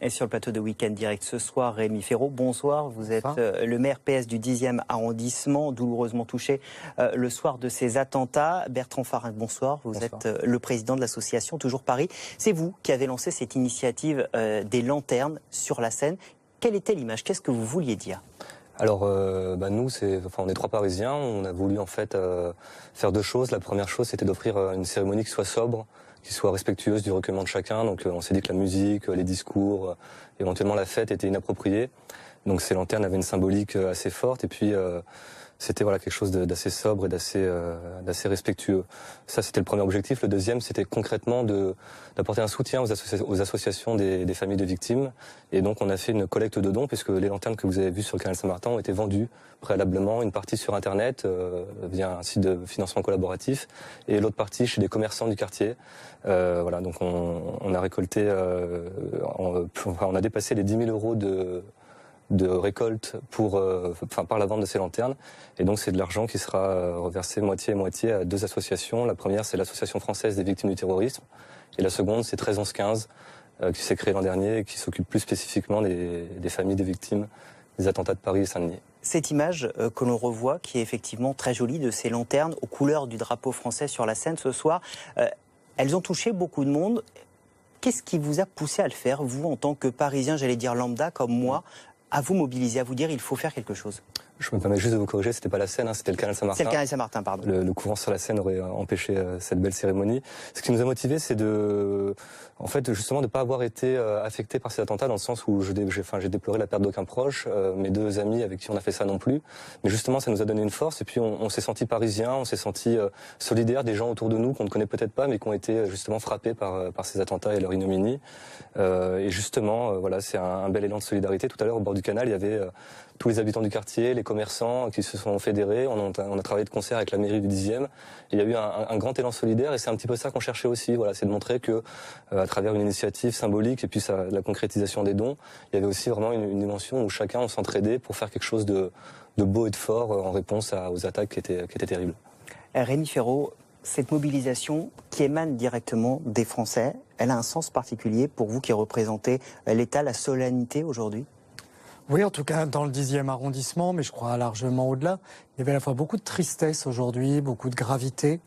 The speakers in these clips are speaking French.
Et sur le plateau de Week-end Direct ce soir, Rémi Ferraud, bonsoir. Vous êtes le maire PS du 10e arrondissement, douloureusement touché le soir de ces attentats. Bertrand Farin, bonsoir. Vous êtes le président de l'association Toujours Paris. C'est vous qui avez lancé cette initiative des lanternes sur la Seine. Quelle était l'image? Qu'est-ce que vous vouliez dire? Alors, nous, on est 3 Parisiens. On a voulu en fait faire 2 choses. La première chose, c'était d'offrir une cérémonie qui soit sobre, qui soit respectueuse du recueillement de chacun. Donc, on s'est dit que la musique, les discours, éventuellement la fête étaient inappropriés. Donc, ces lanternes avaient une symbolique assez forte. Et puis, c'était quelque chose d'assez sobre et d'assez respectueux. Ça, c'était le premier objectif. Le deuxième, c'était concrètement d'apporter un soutien aux associations des familles de victimes. Et donc, on a fait une collecte de dons, puisque les lanternes que vous avez vues sur le canal Saint-Martin ont été vendues préalablement, une partie sur Internet, via un site de financement collaboratif, et l'autre partie chez des commerçants du quartier. Donc on a récolté, on a dépassé les 10 000 euros de récolte par la vente de ces lanternes. Et donc c'est de l'argent qui sera reversé moitié et moitié à 2 associations. La première, c'est l'Association française des victimes du terrorisme. Et la seconde, c'est 13-11-15, qui s'est créée l'an dernier et qui s'occupe plus spécifiquement des familles des victimes des attentats de Paris et Saint-Denis. Cette image que l'on revoit, qui est effectivement très jolie, de ces lanternes aux couleurs du drapeau français sur la Seine ce soir, elles ont touché beaucoup de monde. Qu'est-ce qui vous a poussé à le faire, vous, en tant que Parisien, j'allais dire lambda, comme moi, à vous mobiliser, à vous dire il faut faire quelque chose? Je me permets juste de vous corriger, c'était pas la Seine, c'était le canal Saint-Martin. C'est le canal Saint-Martin, pardon. Le courant sur la Seine aurait empêché cette belle cérémonie. Ce qui nous a motivés, c'est justement de pas avoir été affecté par ces attentats, dans le sens où j'ai déploré la perte d'aucun proche, mes 2 amis avec qui on a fait ça non plus. Mais justement, ça nous a donné une force, et puis on s'est senti parisiens, on s'est senti solidaires des gens autour de nous qu'on ne connaît peut-être pas, mais qui ont été justement frappés par ces attentats et leur ignominie. Et justement, c'est un bel élan de solidarité. Tout à l'heure, au bord du canal, il y avait tous les habitants du quartier, les commerçants qui se sont fédérés. On a travaillé de concert avec la mairie du 10e. Et il y a eu un grand élan solidaire, et c'est un petit peu ça qu'on cherchait aussi. C'est de montrer que, à travers une initiative symbolique et puis la concrétisation des dons, il y avait aussi vraiment une dimension où chacun on s'entraidait pour faire quelque chose de beau et de fort en réponse aux attaques qui étaient terribles. Rémi Ferraud, cette mobilisation qui émane directement des Français, elle a un sens particulier pour vous qui représentez l'État, la solennité aujourd'hui? Oui, en tout cas dans le 10e arrondissement, mais je crois largement au-delà. Il y avait à la fois beaucoup de tristesse aujourd'hui, beaucoup de gravité,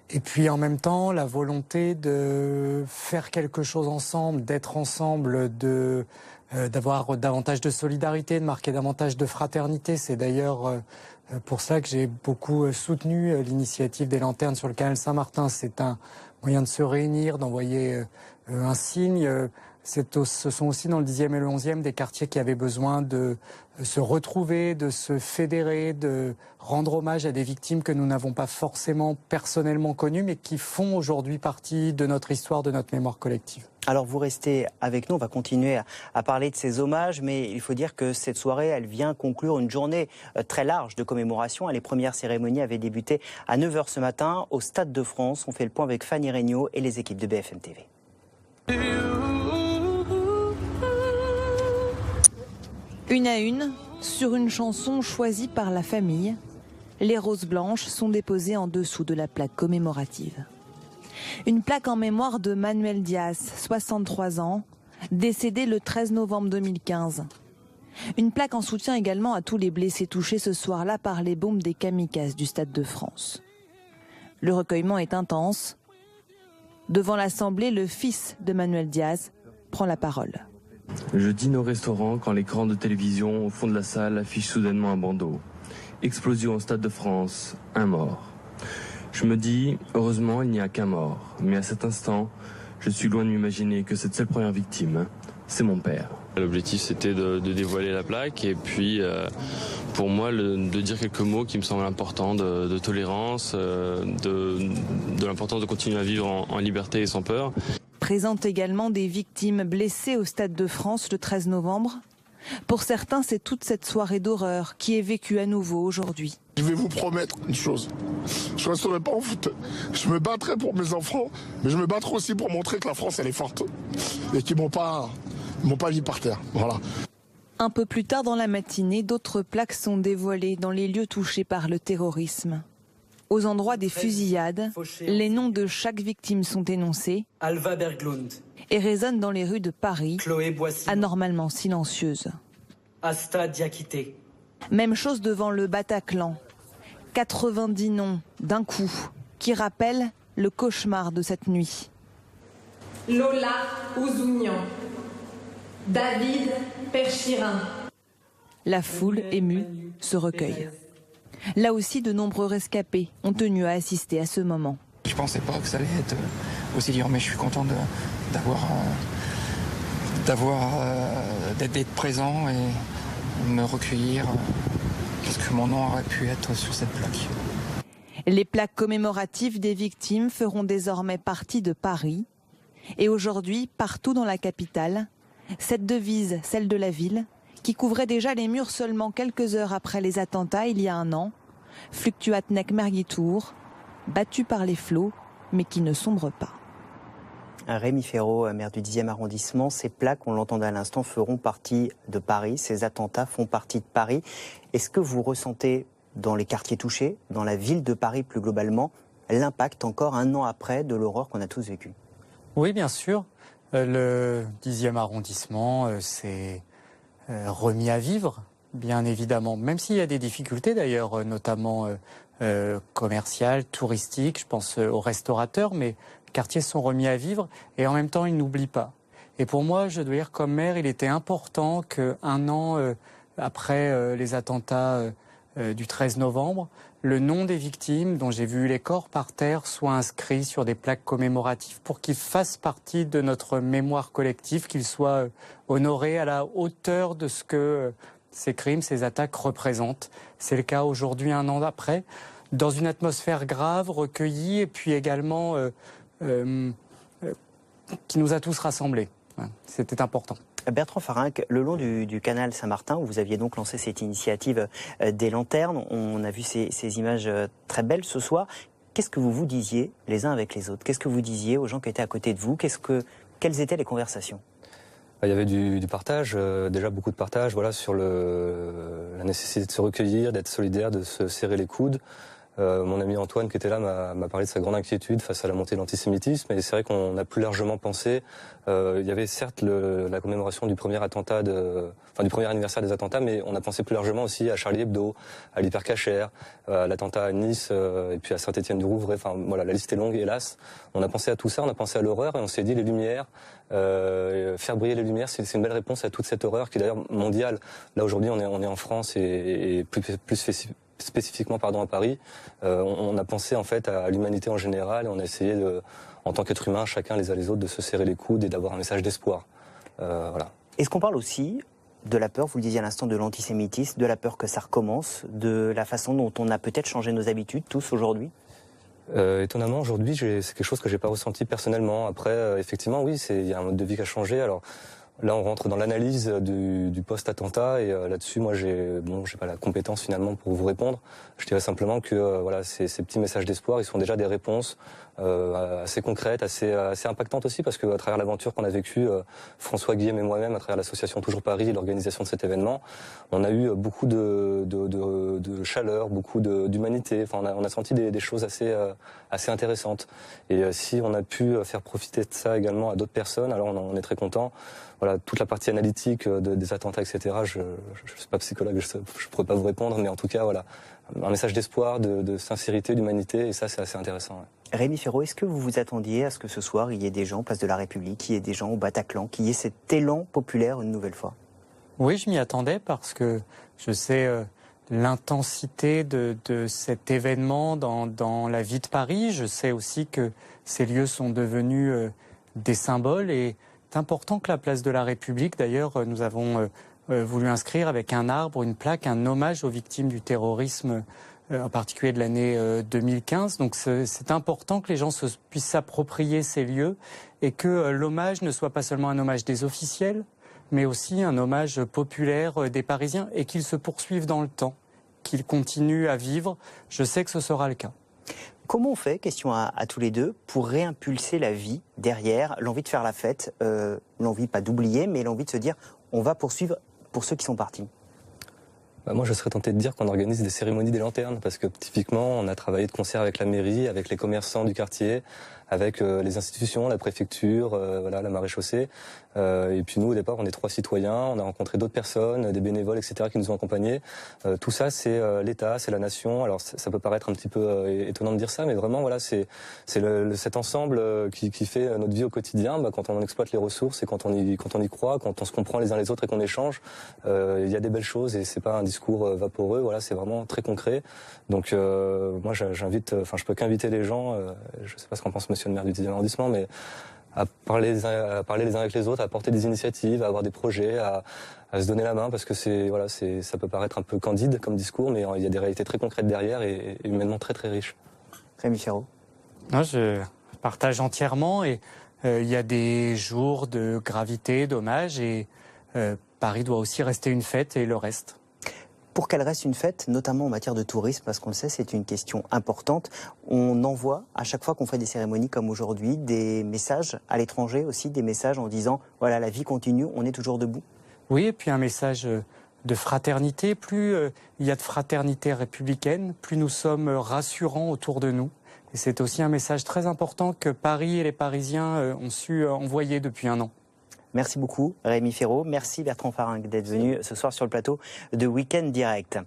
et puis en même temps la volonté de faire quelque chose ensemble, d'être ensemble, d'avoir davantage de solidarité, de marquer davantage de fraternité. C'est d'ailleurs pour ça que j'ai beaucoup soutenu l'initiative des lanternes sur le canal Saint-Martin. C'est un moyen de se réunir, d'envoyer un signe. Ce sont aussi dans le 10e et le 11e des quartiers qui avaient besoin de se retrouver, de se fédérer, de rendre hommage à des victimes que nous n'avons pas forcément personnellement connues, mais qui font aujourd'hui partie de notre histoire, de notre mémoire collective. Alors vous restez avec nous, on va continuer à parler de ces hommages, mais il faut dire que cette soirée, elle vient conclure une journée très large de commémoration. Les premières cérémonies avaient débuté à 9h ce matin au Stade de France. On fait le point avec Fanny Regnault et les équipes de BFM TV. Une à une, sur une chanson choisie par la famille, les roses blanches sont déposées en dessous de la plaque commémorative. Une plaque en mémoire de Manuel Diaz, 63 ans, décédé le 13 novembre 2015. Une plaque en soutien également à tous les blessés touchés ce soir-là par les bombes des kamikazes du Stade de France. Le recueillement est intense. Devant l'Assemblée, le fils de Manuel Diaz prend la parole. Je dîne au restaurant quand l'écran de télévision au fond de la salle affiche soudainement un bandeau. Explosion au Stade de France, un mort. Je me dis, heureusement, il n'y a qu'un mort. Mais à cet instant, je suis loin de m'imaginer que cette seule première victime, c'est mon père. L'objectif, c'était de dévoiler la plaque et puis, pour moi, de dire quelques mots qui me semblent importants de tolérance, de l'importance de continuer à vivre en liberté et sans peur. Présente également des victimes blessées au Stade de France le 13 novembre. Pour certains, c'est toute cette soirée d'horreur qui est vécue à nouveau aujourd'hui. Je vais vous promettre une chose, je ne resterai pas en foot. Je me battrai pour mes enfants, mais je me battrai aussi pour montrer que la France, elle est forte et qu'ils m'ont pas mis par terre. Voilà. Un peu plus tard dans la matinée, d'autres plaques sont dévoilées dans les lieux touchés par le terrorisme. Aux endroits des fusillades, les noms de chaque victime sont énoncés. Alva Berglund. et résonne dans les rues de Paris, Chloé Boissy, anormalement silencieuse. Asta Diakité. Même chose devant le Bataclan. 90 noms d'un coup qui rappellent le cauchemar de cette nuit. Lola Ouzounian, David Perchirin. La foule émue se recueille. Là aussi, de nombreux rescapés ont tenu à assister à ce moment. Je ne pensais pas que ça allait être aussi dur, mais je suis content d'être présent et de me recueillir, parce que mon nom aurait pu être sur cette plaque. Les plaques commémoratives des victimes feront désormais partie de Paris. Et aujourd'hui, partout dans la capitale, cette devise, celle de la ville, qui couvrait déjà les murs seulement quelques heures après les attentats il y a un an, Fluctuat nec mergitur, battu par les flots, mais qui ne sombre pas. Rémi Féraud, maire du 10e arrondissement, ces plaques, on l'entendait à l'instant, feront partie de Paris. Ces attentats font partie de Paris. Est-ce que vous ressentez dans les quartiers touchés, dans la ville de Paris plus globalement, l'impact encore un an après de l'horreur qu'on a tous vécue? Oui, bien sûr. Le 10e arrondissement, c'est remis à vivre, bien évidemment, même s'il y a des difficultés d'ailleurs, notamment commerciales, touristiques, je pense aux restaurateurs, mais les quartiers sont remis à vivre et en même temps ils n'oublient pas. Et pour moi, je dois dire, comme maire, il était important qu'un an après les attentats du 13 novembre, le nom des victimes, dont j'ai vu les corps par terre, soit inscrit sur des plaques commémoratives pour qu'ils fassent partie de notre mémoire collective, qu'ils soient honorés à la hauteur de ce que ces crimes, ces attaques représentent. C'est le cas aujourd'hui, un an après, dans une atmosphère grave, recueillie, et puis également qui nous a tous rassemblés. C'était important. Bertrand Farinck, le long du canal Saint-Martin, où vous aviez donc lancé cette initiative des lanternes, on a vu ces images très belles ce soir. Qu'est-ce que vous disiez les uns avec les autres? Qu'est-ce que vous disiez aux gens qui étaient à côté de vous? Quelles étaient les conversations? Il y avait du partage, déjà beaucoup de partage, voilà, sur la nécessité de se recueillir, d'être solidaire, de se serrer les coudes. Mon ami Antoine qui était là m'a parlé de sa grande inquiétude face à la montée de l'antisémitisme, et c'est vrai qu'on a plus largement pensé. Il y avait certes la commémoration du premier attentat, du premier anniversaire des attentats, mais on a pensé plus largement aussi à Charlie Hebdo, à l'Hypercacher, à l'attentat à Nice, et puis à Saint-Étienne-du-Rouvray. Enfin voilà, la liste est longue, hélas. On a pensé à tout ça, on a pensé à l'horreur, et on s'est dit les lumières, faire briller les lumières, c'est une belle réponse à toute cette horreur qui est d'ailleurs mondiale. Là aujourd'hui, on est en France et plus spécifiquement à Paris. On a pensé en fait à l'humanité en général, et on a essayé en tant qu'être humain, chacun les uns les autres, de se serrer les coudes et d'avoir un message d'espoir. Voilà. Est-ce qu'on parle aussi de la peur, vous le disiez à l'instant, de l'antisémitisme, de la peur que ça recommence, de la façon dont on a peut-être changé nos habitudes tous aujourd'hui? Étonnamment, aujourd'hui, c'est quelque chose que j'ai pas ressenti personnellement. Après, effectivement, oui, il y a un mode de vie qui a changé. Alors là, on rentre dans l'analyse du post-attentat, et là-dessus, moi, j'ai pas la compétence finalement pour vous répondre. Je dirais simplement que voilà, ces petits messages d'espoir, ils sont déjà des réponses assez concrètes, assez impactantes aussi, parce que à travers l'aventure qu'on a vécue, François Guillem et moi-même, à travers l'association Toujours Paris et l'organisation de cet événement, on a eu beaucoup de chaleur, beaucoup d'humanité. Enfin, on a senti des choses assez intéressantes. Et si on a pu faire profiter de ça également à d'autres personnes, alors on est très content. Voilà, toute la partie analytique des attentats, etc. Je suis pas psychologue, je pourrais pas vous répondre, mais en tout cas, voilà, un message d'espoir, de sincérité, d'humanité, et ça, c'est assez intéressant. Ouais. Rémi Féraud, est-ce que vous vous attendiez à ce que ce soir, il y ait des gens Place de la République, qu'il y ait des gens au Bataclan, qu'il y ait cet élan populaire une nouvelle fois? Oui, je m'y attendais parce que je sais l'intensité de cet événement dans la vie de Paris. Je sais aussi que ces lieux sont devenus des symboles, et c'est important que la Place de la République, d'ailleurs, nous avons voulu inscrire avec un arbre, une plaque, un hommage aux victimes du terrorisme, en particulier de l'année 2015. Donc c'est important que les gens puissent s'approprier ces lieux, et que l'hommage ne soit pas seulement un hommage des officiels, mais aussi un hommage populaire des Parisiens, et qu'il se poursuive dans le temps, qu'il continue à vivre. Je sais que ce sera le cas. Comment on fait, question à tous les deux, pour réimpulser la vie derrière, l'envie de faire la fête, l'envie pas d'oublier, mais l'envie de se dire on va poursuivre pour ceux qui sont partis? Moi, je serais tenté de dire qu'on organise des cérémonies des lanternes, parce que typiquement, on a travaillé de concert avec la mairie, avec les commerçants du quartier, avec les institutions, la préfecture, voilà, la maréchaussée. Et puis nous, au départ, on est 3 citoyens, on a rencontré d'autres personnes, des bénévoles, etc., qui nous ont accompagnés. Tout ça, c'est l'État, c'est la nation. Alors ça peut paraître un petit peu étonnant de dire ça, mais vraiment, voilà, c'est cet ensemble qui fait notre vie au quotidien. Quand on en exploite les ressources et quand on y croit, quand on se comprend les uns les autres et qu'on échange, il y a des belles choses et c'est pas un discours vaporeux. Voilà, c'est vraiment très concret. Donc moi, je peux qu'inviter les gens. Je sais pas ce qu'en pense Monsieur le maire du 10e arrondissement, mais à parler les uns avec les autres, à porter des initiatives, à avoir des projets, à se donner la main, parce que ça peut paraître un peu candide comme discours, mais il y a des réalités très concrètes derrière et humainement très très riches. Rémi Ferraud. Non, je partage entièrement et il y a des jours de gravité, d'hommage et Paris doit aussi rester une fête et le reste. Pour qu'elle reste une fête, notamment en matière de tourisme, parce qu'on le sait, c'est une question importante. On envoie, à chaque fois qu'on fait des cérémonies comme aujourd'hui, des messages à l'étranger aussi, des messages en disant « voilà, la vie continue, on est toujours debout ». Oui, et puis un message de fraternité. Plus il y a de fraternité républicaine, plus nous sommes rassurants autour de nous. Et c'est aussi un message très important que Paris et les Parisiens ont su envoyer depuis un an. Merci beaucoup, Rémi Ferraud. Merci Bertrand Faringue d'être venu ce soir sur le plateau de Week-end Direct.